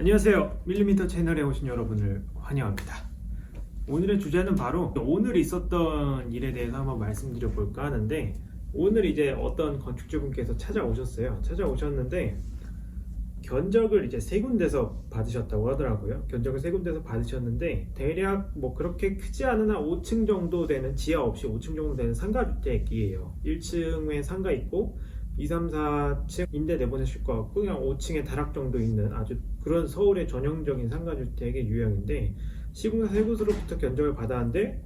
안녕하세요. 밀리미터 채널에 오신 여러분을 환영합니다. 오늘의 주제는 바로 오늘 있었던 일에 대해서 한번 말씀드려 볼까 하는데, 오늘 이제 어떤 건축주분께서 찾아오셨는데 견적을 이제 세 군데서 받으셨다고 하더라고요. 견적을 세 군데서 받으셨는데 대략 뭐 그렇게 크지 않은 한 5층 정도 되는, 지하 없이 5층 정도 되는 상가주택이에요. 1층에 상가 있고 2, 3, 4층 임대 내보내실 것 같고, 그냥 5층에 다락 정도 있는 아주 그런 서울의 전형적인 상가주택의 유형인데, 시공사 세 곳으로부터 견적을 받았는데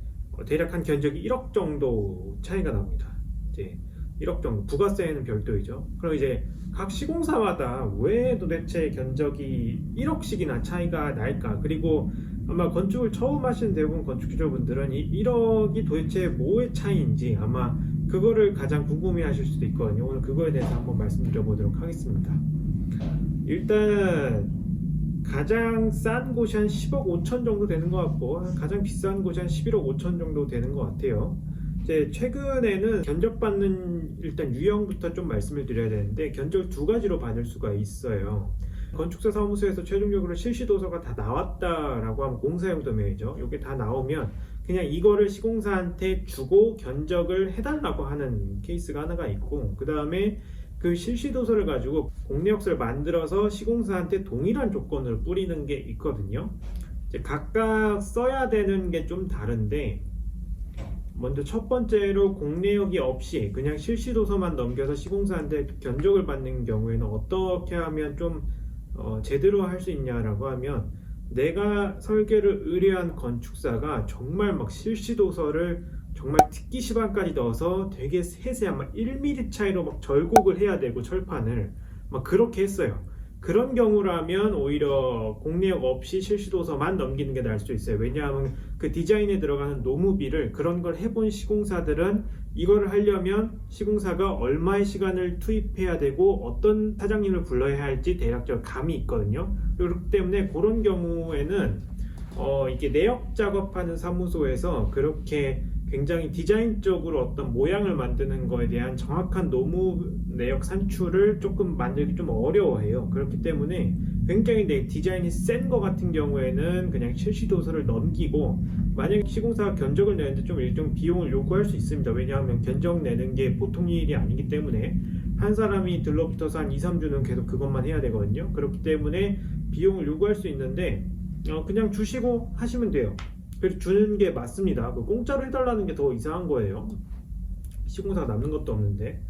대략 한 견적이 1억 정도 차이가 납니다. 이제 1억 정도, 부가세는 별도이죠. 그럼 이제 각 시공사마다 왜 도대체 견적이 1억씩이나 차이가 날까? 그리고 아마 건축을 처음 하시는 대부분 건축주분들은 이 1억이 도대체 뭐의 차이인지 아마 그거를 가장 궁금해 하실 수도 있거든요. 오늘 그거에 대해서 한번 말씀드려 보도록 하겠습니다. 일단 가장 싼 곳이 한 10억 5천 정도 되는 것 같고, 가장 비싼 곳이 한 11억 5천 정도 되는 것 같아요. 이제 최근에는 견적받는 일단 유형부터 좀 말씀을 드려야 되는데, 견적을 두 가지로 받을 수가 있어요. 건축사 사무소에서 최종적으로 실시도서가 다 나왔다라고 하면 공사용도명이죠. 이게 다 나오면 그냥 이거를 시공사한테 주고 견적을 해달라고 하는 케이스가 하나가 있고, 그 다음에 그 실시도서를 가지고 공내역서를 만들어서 시공사한테 동일한 조건을 뿌리는 게 있거든요. 이제 각각 써야 되는 게 좀 다른데, 먼저 첫 번째로 공내역이 없이 그냥 실시도서만 넘겨서 시공사한테 견적을 받는 경우에는 어떻게 하면 좀 제대로 할 수 있냐라고 하면, 내가 설계를 의뢰한 건축사가 정말 막 실시도서를 정말 특기 시반까지 넣어서 되게 세세한 막 1mm 차이로 막 절곡을 해야 되고, 철판을 막 그렇게 했어요. 그런 경우라면 오히려 공내역 없이 실시도서만 넘기는 게 나을 수 있어요. 왜냐하면 그 디자인에 들어가는 노무비를, 그런 걸 해본 시공사들은 이거를 하려면 시공사가 얼마의 시간을 투입해야 되고 어떤 사장님을 불러야 할지 대략적 감이 있거든요. 그렇기 때문에 그런 경우에는 이게 내역 작업하는 사무소에서 그렇게 굉장히 디자인적으로 어떤 모양을 만드는 거에 대한 정확한 노무 내역 산출을 조금 만들기 좀 어려워해요. 그렇기 때문에 굉장히 내 디자인이 센 거 같은 경우에는 그냥 실시도서를 넘기고, 만약에 시공사가 견적을 내는데 좀 일정 비용을 요구할 수 있습니다. 왜냐하면 견적 내는 게 보통 일이 아니기 때문에 한 사람이 들러붙어서 한 2, 3주는 계속 그것만 해야 되거든요. 그렇기 때문에 비용을 요구할 수 있는데 그냥 주시고 하시면 돼요. 그래서 주는 게 맞습니다. 공짜로 해달라는 게 더 이상한 거예요. 시공사가 남는 것도 없는데.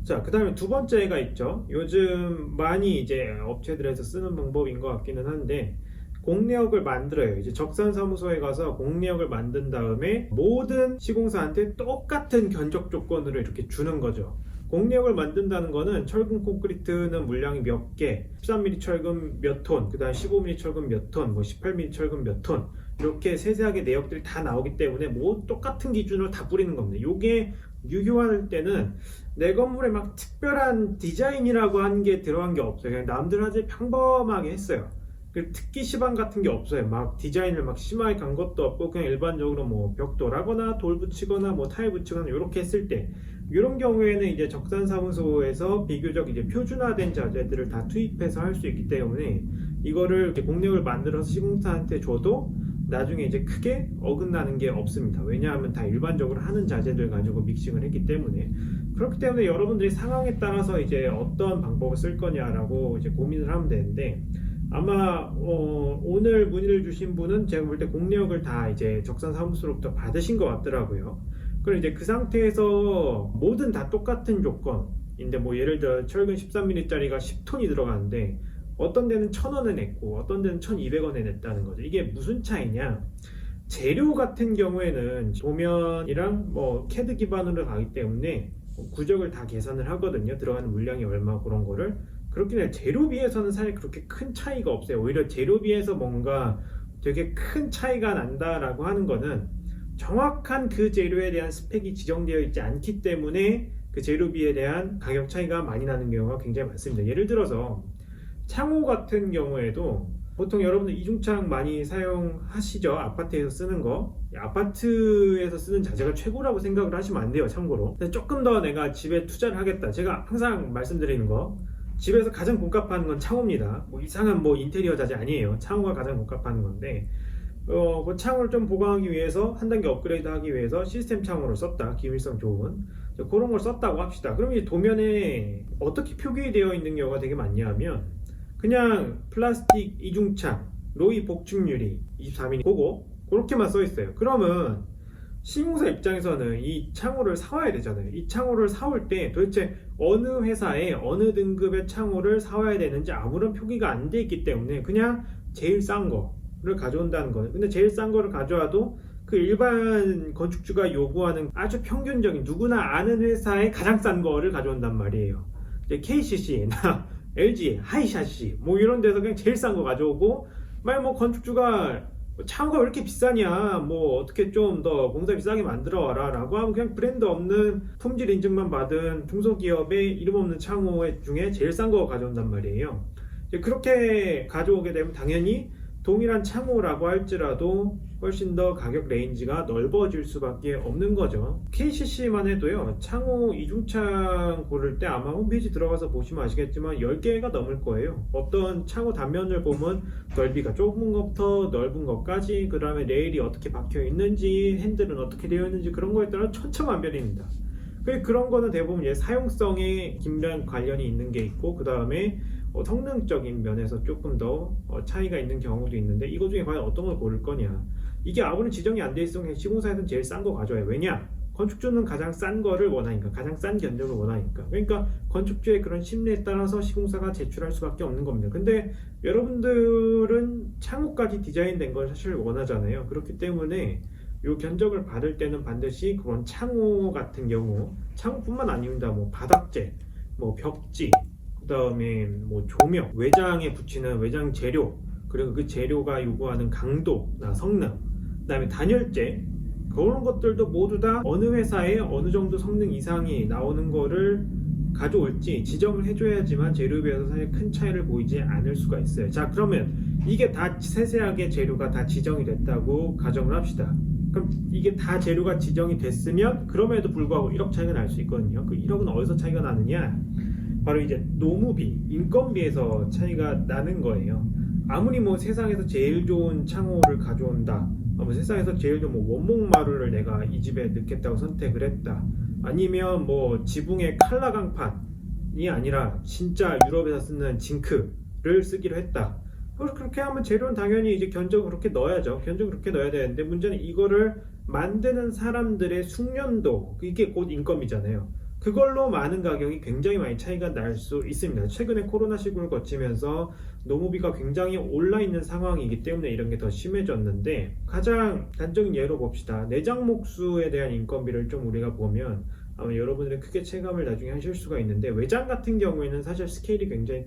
자, 그 다음에 두 번째가 있죠. 요즘 많이 이제 업체들에서 쓰는 방법인 것 같기는 한데, 공내역을 만들어요. 이제 적산사무소에 가서 공내역을 만든 다음에 모든 시공사한테 똑같은 견적 조건으로 이렇게 주는 거죠. 공내역을 만든다는 거는 철근 콘크리트는 물량이 몇 개, 13mm 철근 몇 톤, 그 다음 15mm 철근 몇 톤, 뭐 18mm 철근 몇 톤, 이렇게 세세하게 내역들이 다 나오기 때문에 뭐 똑같은 기준으로 다 뿌리는 겁니다. 요게 유효할 때는 내 건물에 막 특별한 디자인이라고 한 게 들어간 게 없어요. 그냥 남들 하지 평범하게 했어요. 특기 시반 같은 게 없어요. 막 디자인을 막 심하게 간 것도 없고, 그냥 일반적으로 뭐 벽돌하거나 돌 붙이거나 뭐 타일 붙이거나 이렇게 했을 때, 이런 경우에는 이제 적산사무소에서 비교적 이제 표준화된 자재들을 다 투입해서 할 수 있기 때문에 이거를 공내역을 만들어서 시공사한테 줘도 나중에 이제 크게 어긋나는 게 없습니다. 왜냐하면 다 일반적으로 하는 자재들 가지고 믹싱을 했기 때문에. 그렇기 때문에 여러분들이 상황에 따라서 이제 어떤 방법을 쓸 거냐라고 이제 고민을 하면 되는데, 아마 오늘 문의를 주신 분은 제가 볼 때 공내역을 다 이제 적산사무소로부터 받으신 것 같더라고요. 그럼 이제 그 상태에서 뭐든 다 똑같은 조건인데, 뭐 예를 들어 철근 13mm 짜리가 10톤이 들어가는데 어떤 데는 1,000원에 냈고 어떤 데는 1,200원에 냈다는 거죠. 이게 무슨 차이냐? 재료 같은 경우에는 도면이랑 뭐 CAD 기반으로 가기 때문에 구적을 다 계산을 하거든요. 들어가는 물량이 얼마, 그런 거를. 그렇기 때문에 재료비에서는 사실 그렇게 큰 차이가 없어요. 오히려 재료비에서 뭔가 되게 큰 차이가 난다라고 하는 거는 정확한 그 재료에 대한 스펙이 지정되어 있지 않기 때문에 그 재료비에 대한 가격 차이가 많이 나는 경우가 굉장히 많습니다. 예를 들어서 창호 같은 경우에도 보통 여러분들 이중창 많이 사용하시죠? 아파트에서 쓰는 거. 아파트에서 쓰는 자재가 최고라고 생각을 하시면 안 돼요, 참고로. 근데 조금 더 내가 집에 투자를 하겠다. 제가 항상 말씀드리는 거, 집에서 가장 몸값하는 건 창호입니다. 뭐 이상한 뭐 인테리어 자재 아니에요. 창호가 가장 몸값하는 건데 그 창호를 좀 보강하기 위해서 한 단계 업그레이드하기 위해서 시스템 창호를 썼다. 기밀성 좋은 그런 걸 썼다고 합시다. 그럼 이 도면에 어떻게 표기되어 있는 경우가 되게 많냐면 그냥 플라스틱 이중창 로이 복층 유리 24mm 그거 그렇게만 써 있어요. 그러면 시공사 입장에서는 이 창호를 사와야 되잖아요. 이 창호를 사올 때 도대체 어느 회사에 어느 등급의 창호를 사와야 되는지 아무런 표기가 안 돼 있기 때문에 그냥 제일 싼 거를 가져온다는 거예요. 근데 제일 싼 거를 가져와도 그 일반 건축주가 요구하는 아주 평균적인 누구나 아는 회사의 가장 싼 거를 가져온단 말이에요. KCC나 LG, 하이샤시 뭐 이런 데서 그냥 제일 싼 거 가져오고 만약 뭐 건축주가 창호가 왜 이렇게 비싸냐 뭐 어떻게 좀 더 공사 비싸게 만들어 와라 라고 하면 그냥 브랜드 없는 품질 인증만 받은 중소기업의 이름 없는 창호 중에 제일 싼 거 가져온단 말이에요. 그렇게 가져오게 되면 당연히 동일한 창호라고 할지라도 훨씬 더 가격 레인지가 넓어질 수밖에 없는 거죠. KCC만 해도요 창호 이중창 고를 때 아마 홈페이지 들어가서 보시면 아시겠지만 10개가 넘을 거예요. 어떤 창호 단면을 보면 넓이가 좁은 것부터 넓은 것까지, 그 다음에 레일이 어떻게 박혀 있는지, 핸들은 어떻게 되어 있는지 그런 거에 따라 천차만별입니다. 그런 거는 대부분 사용성에 긴밀한 관련이 있는 게 있고, 그 다음에 성능적인 면에서 조금 더 차이가 있는 경우도 있는데, 이거 중에 과연 어떤 걸 고를 거냐. 이게 아무런 지정이 안 돼 있으면 시공사에서는 제일 싼 거 가져와요. 왜냐? 건축주는 가장 싼 거를 원하니까, 가장 싼 견적을 원하니까. 그러니까 건축주의 그런 심리에 따라서 시공사가 제출할 수밖에 없는 겁니다. 근데 여러분들은 창호까지 디자인된 걸 사실 원하잖아요. 그렇기 때문에 요 견적을 받을 때는 반드시 그런 창호 같은 경우, 창호뿐만 아닙니다. 뭐 바닥재, 뭐 벽지, 그 다음에 뭐 조명, 외장에 붙이는 외장 재료, 그리고 그 재료가 요구하는 강도나 성능, 그 다음에 단열재, 그런 것들도 모두 다 어느 회사에 어느 정도 성능 이상이 나오는 거를 가져올지 지정을 해줘야지만 재료비에서 사실 큰 차이를 보이지 않을 수가 있어요. 자, 그러면 이게 다 세세하게 재료가 다 지정이 됐다고 가정을 합시다. 그럼 이게 다 재료가 지정이 됐으면 그럼에도 불구하고 1억 차이가 날 수 있거든요. 그 1억은 어디서 차이가 나느냐? 바로 이제 노무비, 인건비에서 차이가 나는 거예요. 아무리 뭐 세상에서 제일 좋은 창호를 가져온다, 뭐 세상에서 제일 좋은 뭐 원목마루를 내가 이 집에 넣겠다고 선택을 했다, 아니면 뭐 지붕에 칼라 강판이 아니라 진짜 유럽에서 쓰는 징크를 쓰기로 했다. 그렇게 하면 재료는 당연히 이제 견적을 그렇게 넣어야죠. 견적을 그렇게 넣어야 되는데, 문제는 이거를 만드는 사람들의 숙련도, 이게 곧 인건비잖아요. 그걸로 많은 가격이 굉장히 많이 차이가 날 수 있습니다. 최근에 코로나 시국을 거치면서 노무비가 굉장히 올라 있는 상황이기 때문에 이런 게 더 심해졌는데, 가장 단적인 예로 봅시다. 내장 목수에 대한 인건비를 좀 우리가 보면 아마 여러분들이 크게 체감을 나중에 하실 수가 있는데, 외장 같은 경우에는 사실 스케일이 굉장히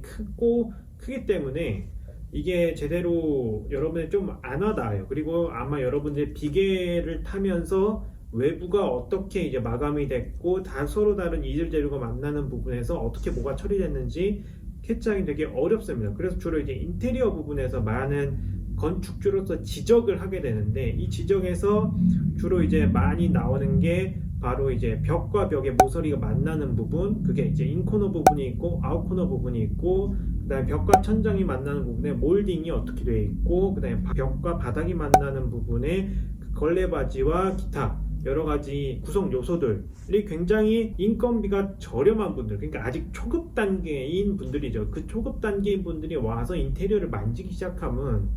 크기 때문에 이게 제대로 여러분이 좀 안 와닿아요. 그리고 아마 여러분들이 비계를 타면서 외부가 어떻게 이제 마감이 됐고 다 서로 다른 이질 재료가 만나는 부분에서 어떻게 뭐가 처리됐는지 캐치하기 되게 어렵습니다. 그래서 주로 이제 인테리어 부분에서 많은 건축주로서 지적을 하게 되는데, 이 지적에서 주로 이제 많이 나오는 게 바로 이제 벽과 벽의 모서리가 만나는 부분, 그게 이제 인코너 부분이 있고 아웃코너 부분이 있고, 그다음에 벽과 천장이 만나는 부분에 몰딩이 어떻게 되어 있고, 그다음에 벽과 바닥이 만나는 부분에 걸레바지와 기타 여러 가지 구성 요소들이 굉장히 인건비가 저렴한 분들, 그러니까 아직 초급 단계인 분들이죠. 그 초급 단계인 분들이 와서 인테리어를 만지기 시작하면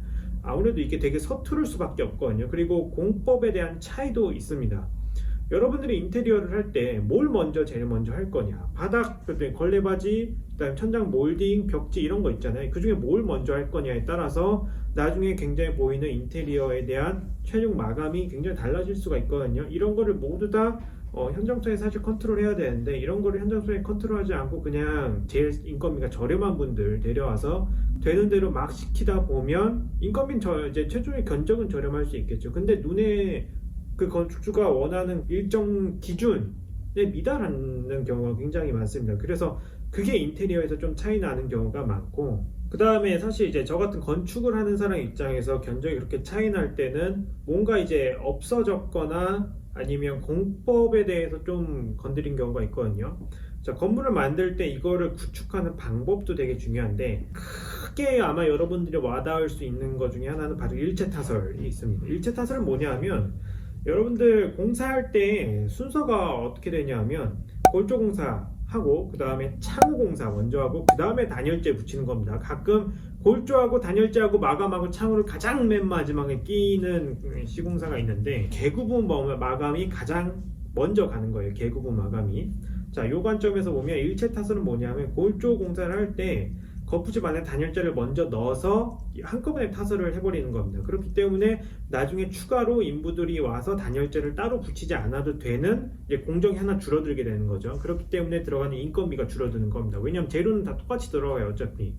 아무래도 이게 되게 서투를 수밖에 없거든요. 그리고 공법에 대한 차이도 있습니다. 여러분들이 인테리어를 할 때 뭘 제일 먼저 할 거냐? 바닥, 걸레바지, 그다음에 천장 몰딩, 벽지 이런 거 있잖아요. 그 중에 뭘 먼저 할 거냐에 따라서 나중에 굉장히 보이는 인테리어에 대한 최종 마감이 굉장히 달라질 수가 있거든요. 이런 거를 모두 다 현장소에 사실 컨트롤 해야 되는데, 이런 거를 현장소에 컨트롤하지 않고 그냥 제일 인건비가 저렴한 분들 데려와서 되는 대로 막 시키다 보면 인건비는 이제 최종의 견적은 저렴할 수 있겠죠. 근데 눈에 그 건축주가 원하는 일정 기준에 미달하는 경우가 굉장히 많습니다. 그래서 그게 인테리어에서 좀 차이 나는 경우가 많고, 그 다음에 사실 이제 저 같은 건축을 하는 사람 입장에서 견적이 그렇게 차이 날 때는 뭔가 이제 없어졌거나 아니면 공법에 대해서 좀 건드린 경우가 있거든요. 자, 건물을 만들 때 이거를 구축하는 방법도 되게 중요한데 크게 아마 여러분들이 와닿을 수 있는 것 중에 하나는 바로 일체 타설이 있습니다. 일체 타설은 뭐냐면 여러분들 공사할 때 순서가 어떻게 되냐면 골조 공사하고 그 다음에 창호 공사 먼저 하고 그 다음에 단열재 붙이는 겁니다. 가끔 골조하고 단열재하고 마감하고 창호를 가장 맨 마지막에 끼는 시공사가 있는데 개구부 마감이 가장 먼저 가는 거예요. 개구부 마감이. 자, 요 관점에서 보면 일체 타설은 뭐냐면 골조 공사를 할 때 거푸집 안에 단열재를 먼저 넣어서 한꺼번에 타설을 해버리는 겁니다. 그렇기 때문에 나중에 추가로 인부들이 와서 단열재를 따로 붙이지 않아도 되는 이제 공정이 하나 줄어들게 되는 거죠. 그렇기 때문에 들어가는 인건비가 줄어드는 겁니다. 왜냐하면 재료는 다 똑같이 들어가요, 어차피.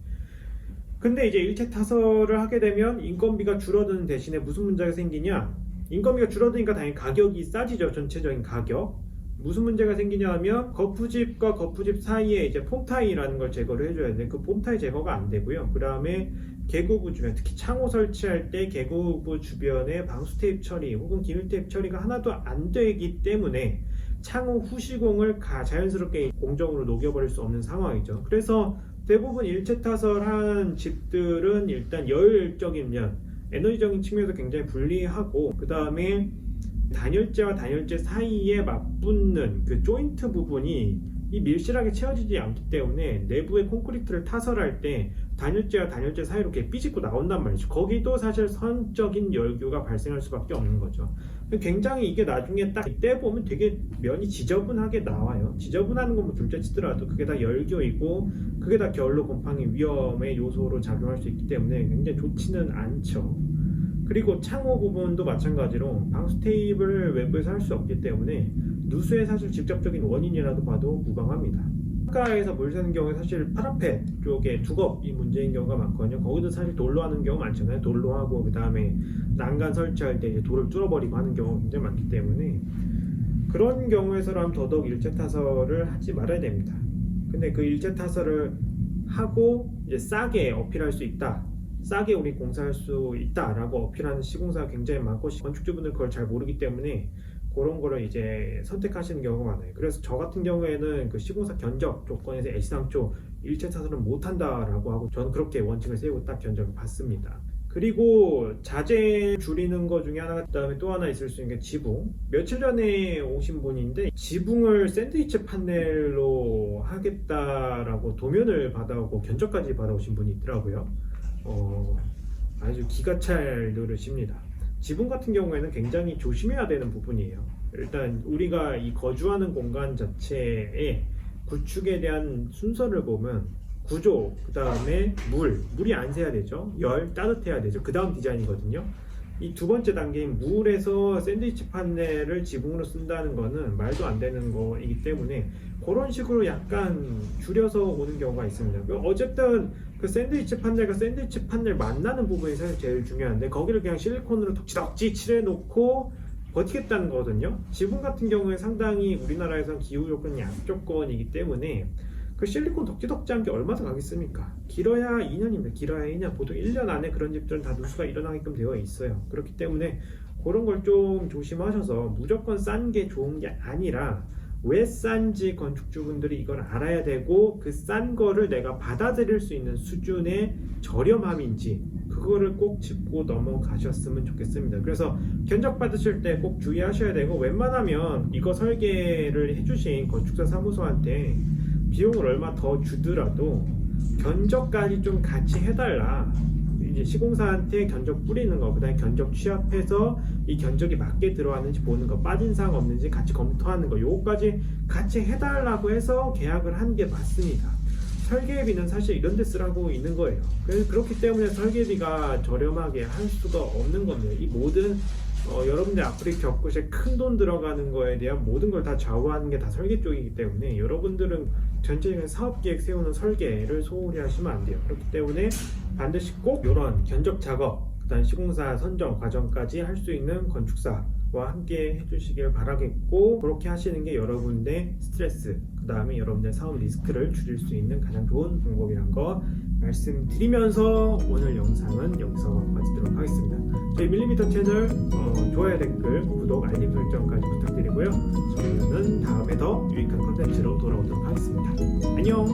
근데 이제 일체 타설을 하게 되면 인건비가 줄어드는 대신에 무슨 문제가 생기냐? 인건비가 줄어드니까 당연히 가격이 싸지죠, 전체적인 가격. 무슨 문제가 생기냐 하면 거푸집과 거푸집 사이에 이제 폼타이라는 걸 제거를 해줘야 되는데 그 폼타이 제거가 안 되고요. 그 다음에 개구부 주변, 특히 창호 설치할 때 개구부 주변에 방수 테이프 처리 혹은 기밀 테이프 처리가 하나도 안 되기 때문에 창호 후시공을 자연스럽게 공정으로 녹여버릴 수 없는 상황이죠. 그래서 대부분 일체 타설한 집들은 일단 열적인 면, 에너지적인 측면에서 굉장히 불리하고 그 다음에 단열재와 단열재 사이에 맞붙는 그 조인트 부분이 이 밀실하게 채워지지 않기 때문에 내부에 콘크리트를 타설할 때 단열재와 단열재 사이로 이렇게 삐집고 나온단 말이죠. 거기도 사실 선적인 열교가 발생할 수밖에 없는 거죠. 굉장히 이게 나중에 딱 이때 보면 되게 면이 지저분하게 나와요. 지저분하는 건 뭐 둘째 치더라도 그게 다 열교이고 그게 다 겨울로 곰팡이 위험의 요소로 작용할 수 있기 때문에 굉장히 좋지는 않죠. 그리고 창호 부분도 마찬가지로 방수 테이프를 외부에서 할 수 없기 때문에 누수의 사실 직접적인 원인이라도 봐도 무방합니다. 창가에서 물 새는 경우에 사실 파라펫 쪽에 두껍이 문제인 경우가 많거든요. 거기도 사실 돌로 하는 경우 많잖아요. 돌로 하고 그 다음에 난간 설치할 때 이제 돌을 뚫어버리고 하는 경우가 굉장히 많기 때문에 그런 경우에서라면 더더욱 일체 타설을 하지 말아야 됩니다. 근데 그 일체 타설을 하고 이제 싸게 어필할 수 있다. 싸게 우리 공사할 수 있다라고 어필하는 시공사가 굉장히 많고 건축주분들 그걸 잘 모르기 때문에 그런 거를 이제 선택하시는 경우가 많아요. 그래서 저 같은 경우에는 그 시공사 견적 조건에서 애시당초 일체 타설은 못한다라고 하고 저는 그렇게 원칙을 세우고 딱 견적을 받습니다. 그리고 자재 줄이는 것 중에 하나가 그다음에 또 하나 있을 수 있는 게 지붕. 며칠 전에 오신 분인데 지붕을 샌드위치 판넬로 하겠다라고 도면을 받아오고 견적까지 받아오신 분이 있더라고요. 아주 기가 찰 노릇입니다. 지붕 같은 경우에는 굉장히 조심해야 되는 부분이에요. 일단 우리가 이 거주하는 공간 자체의 구축에 대한 순서를 보면 구조, 그 다음에 물이 안 새야 되죠. 열, 따뜻해야 되죠. 그 다음 디자인이거든요. 이 두 번째 단계인 물에서 샌드위치 판넬을 지붕으로 쓴다는 거는 말도 안 되는 거이기 때문에 그런 식으로 약간 줄여서 오는 경우가 있습니다. 어쨌든 그 샌드위치 판넬과 샌드위치 판넬 만나는 부분이 사실 제일 중요한데 거기를 그냥 실리콘으로 덕지덕지 칠해놓고 버티겠다는 거거든요. 지붕 같은 경우에 상당히 우리나라에선 기후 조건이 약조건이기 때문에 그 실리콘 덕지덕지한 게 얼마나 가겠습니까? 길어야 2년입니다. 길어야 2년. 보통 1년 안에 그런 집들은 다 누수가 일어나게끔 되어 있어요. 그렇기 때문에 그런 걸 좀 조심하셔서 무조건 싼 게 좋은 게 아니라 왜 싼지 건축주분들이 이걸 알아야 되고 그 싼 거를 내가 받아들일 수 있는 수준의 저렴함인지 그거를 꼭 짚고 넘어가셨으면 좋겠습니다. 그래서 견적 받으실 때 꼭 주의하셔야 되고 웬만하면 이거 설계를 해주신 건축사 사무소한테 비용을 얼마 더 주더라도 견적까지 좀 같이 해달라. 이제 시공사한테 견적 뿌리는 거, 그다음에 견적 취합해서 이 견적이 맞게 들어왔는지 보는 거, 빠진 사항 없는지 같이 검토하는 거, 요거까지 같이 해달라고 해서 계약을 한 게 맞습니다. 설계비는 사실 이런 데 쓰라고 있는 거예요. 그렇기 때문에 설계비가 저렴하게 할 수가 없는 겁니다. 이 모든 여러분들 앞으로 겪으실 큰 돈 들어가는 거에 대한 모든 걸 다 좌우하는 게 다 설계 쪽이기 때문에 여러분들은 전체적인 사업계획 세우는 설계를 소홀히 하시면 안 돼요. 그렇기 때문에 반드시 꼭 이런 견적 작업, 그다음 시공사 선정 과정까지 할 수 있는 건축사와 함께 해주시길 바라겠고 그렇게 하시는 게 여러분의 스트레스, 그 다음에 여러분의 사업 리스크를 줄일 수 있는 가장 좋은 방법이란 거 말씀드리면서 오늘 영상은 여기서 마치도록 하겠습니다. 저희 밀리미터 채널 좋아요, 댓글, 구독, 알림 설정까지 부탁드리고요. 저희는 다음에 더 유익한 컨텐츠로 돌아오도록 하겠습니다. 안녕.